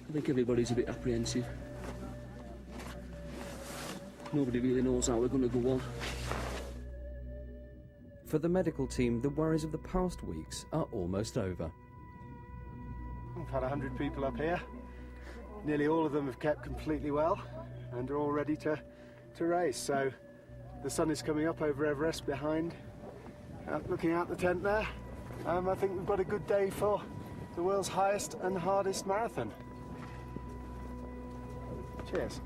I think everybody's a bit apprehensive. Nobody really knows how we're going to go on. For the medical team, the worries of the past weeks are almost over. We've had 100 people up here. Nearly all of them have kept completely well and are all ready to race. So the sun is coming up over Everest behind, looking out the tent there. I think we've got a good day for the world's highest and hardest marathon. Cheers.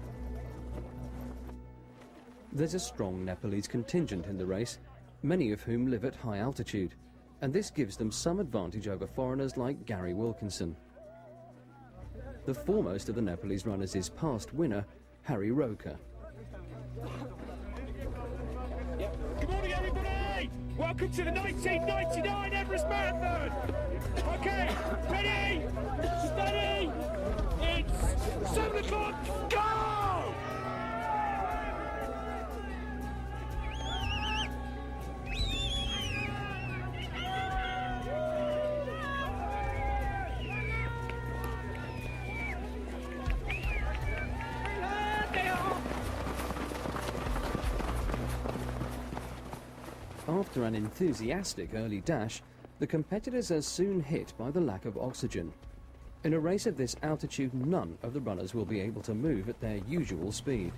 There's a strong Nepalese contingent in the race, many of whom live at high altitude, and this gives them some advantage over foreigners like Gary Wilkinson. The foremost of the Nepalese runners is past winner Harry Roker. Good morning, everybody! Welcome to the 1999 Everest Marathon! Okay, ready, steady, it's 7 o'clock, go! After an enthusiastic early dash, the competitors are soon hit by the lack of oxygen. In a race of this altitude, none of the runners will be able to move at their usual speed.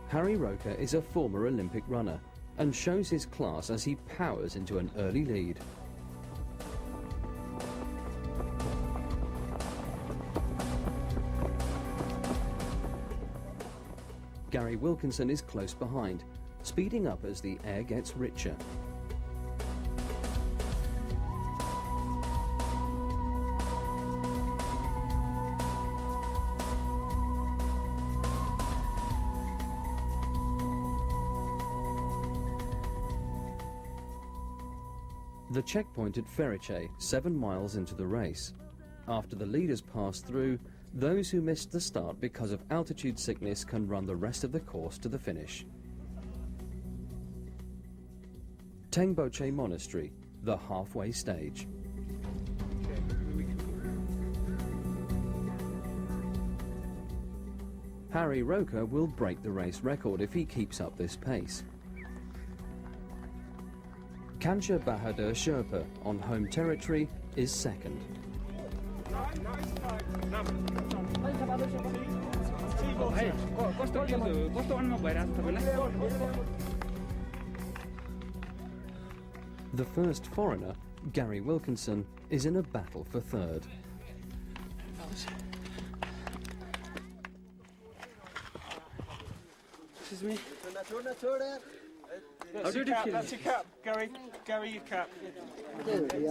Harry Roker is a former Olympic runner and shows his class as he powers into an early lead. Gary Wilkinson is close behind, speeding up as the air gets richer. The checkpoint at Ferice, 7 miles into the race. After the leaders pass through, those who missed the start because of altitude sickness can run the rest of the course to the finish. Tengboche Monastery, the halfway stage. Harry Roker will break the race record if he keeps up this pace. Kancha Bahadur Sherpa, on home territory, is second. The first foreigner, Gary Wilkinson, is in a battle for third. This is me. That's your cap, that's your cap. Gary, your cap. Well done,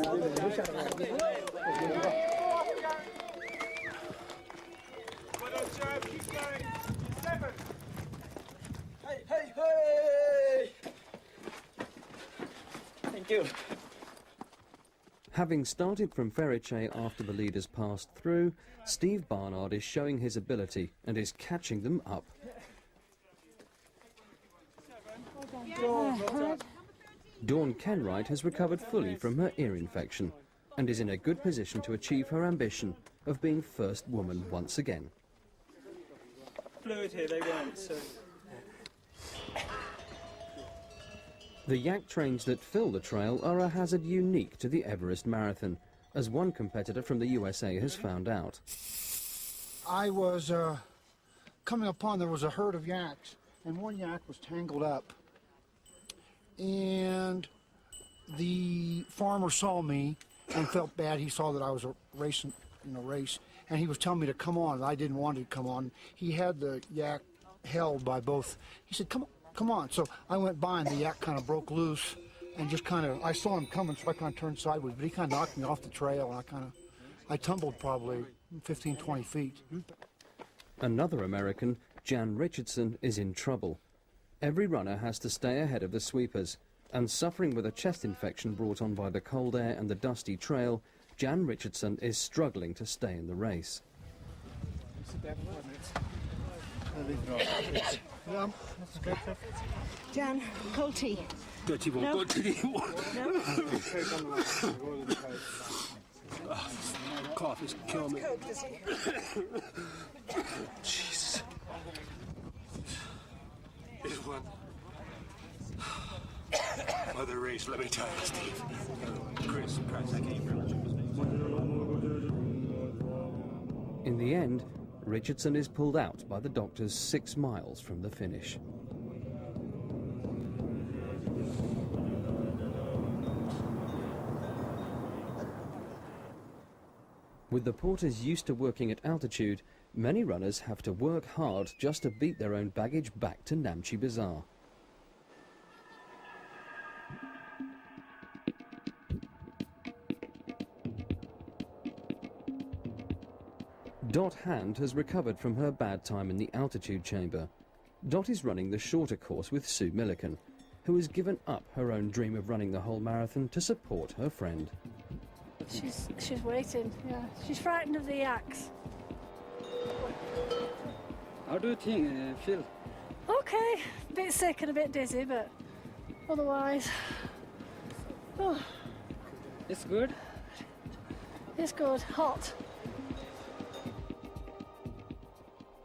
Joe, keep going. 7. Hey! Thank you. Having started from Ferice after the leaders passed through, Steve Barnard is showing his ability and is catching them up. Dawn Kenwright has recovered fully from her ear infection and is in a good position to achieve her ambition of being first woman once again. Fluid here, they weren't, so... The yak trains that fill the trail are a hazard unique to the Everest Marathon, as one competitor from the USA has found out. I was coming upon, there was a herd of yaks, and one yak was tangled up. And the farmer saw me and felt bad. He saw that I was racing in a race, and he was telling me to come on. I didn't want to come on. He had the yak held by both. He said, come on. So I went by and the yak kind of broke loose and just kind of, I saw him coming, so I kind of turned sideways, but he kind of knocked me off the trail, and I tumbled probably 15, 20 feet. Another American, Jan Richardson, is in trouble. Every runner has to stay ahead of the sweepers, and suffering with a chest infection brought on by the cold air and the dusty trail, Jan Richardson is struggling to stay in the race. Jan, cold tea. Dirty one, No. dirty one. No? Cough is killing me. Coke, does he? Jesus. This one. Mother race, let me tell you, Steve. Chris, I can't remember. In the end, Richardson is pulled out by the doctors 6 miles from the finish. With the porters used to working at altitude, many runners have to work hard just to beat their own baggage back to Namche Bazaar. Dot Hand has recovered from her bad time in the altitude chamber. Dot is running the shorter course with Sue Milliken, who has given up her own dream of running the whole marathon to support her friend. She's waiting, yeah. She's frightened of the yaks. How do you feel? Okay, a bit sick and a bit dizzy, but otherwise, oh, It's good? it's good. Hot.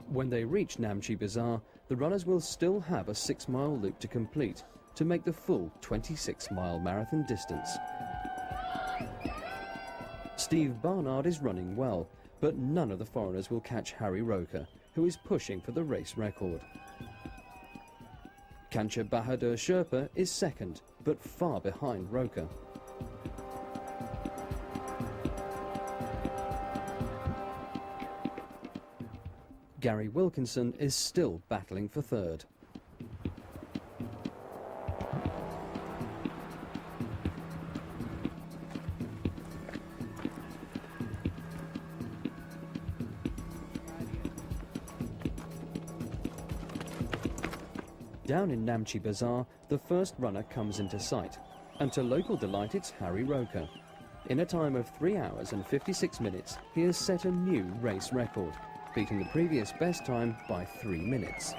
When they reach Namche Bazaar, the runners will still have a 6-mile loop to complete to make the full 26-mile marathon distance. Steve Barnard is running well, but none of the foreigners will catch Harry Roker, who is pushing for the race record. Kancha Bahadur Sherpa is second, but far behind Roker. Gary Wilkinson is still battling for third. Down in Namche Bazaar, the first runner comes into sight, and to local delight it's Harry Roker. In a time of 3 hours and 56 minutes, he has set a new race record, beating the previous best time by 3 minutes.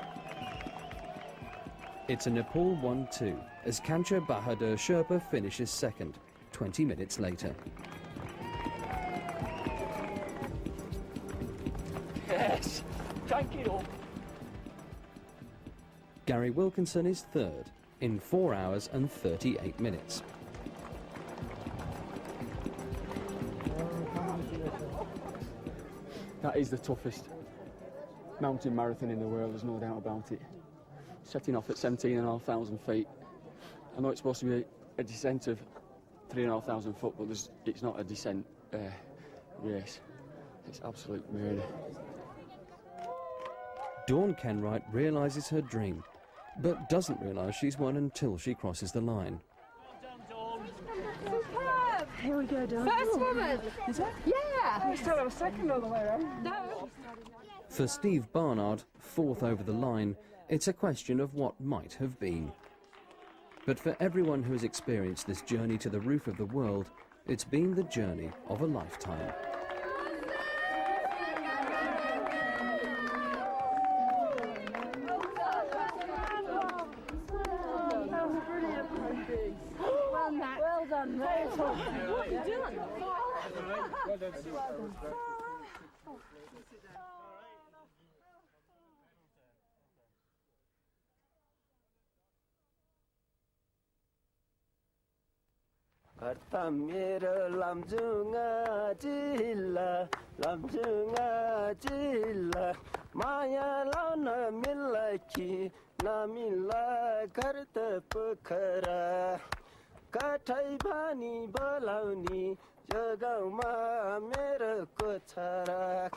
It's a Nepal 1-2, as Kancha Bahadur Sherpa finishes second, 20 minutes later. Yes, thank you. Gary Wilkinson is third, in 4 hours and 38 minutes. That is the toughest mountain marathon in the world, there's no doubt about it. Setting off at 17,500 feet. I know it's supposed to be a descent of 3,500 foot, but it's not a descent race. It's absolute murder. Dawn Kenwright realises her dream, but doesn't realise she's won until she crosses the line. Superb! Here we go, Dawn. First woman! Is it? Yeah! I thought I was second all the way around. No! For Steve Barnard, fourth over the line, it's a question of what might have been. But for everyone who has experienced this journey to the roof of the world, it's been the journey of a lifetime. Well done, very tough. What have you done? Maya launa milaki namila karta pokhara kathai bhani bolauni yo gaउँमा मेरो को छरा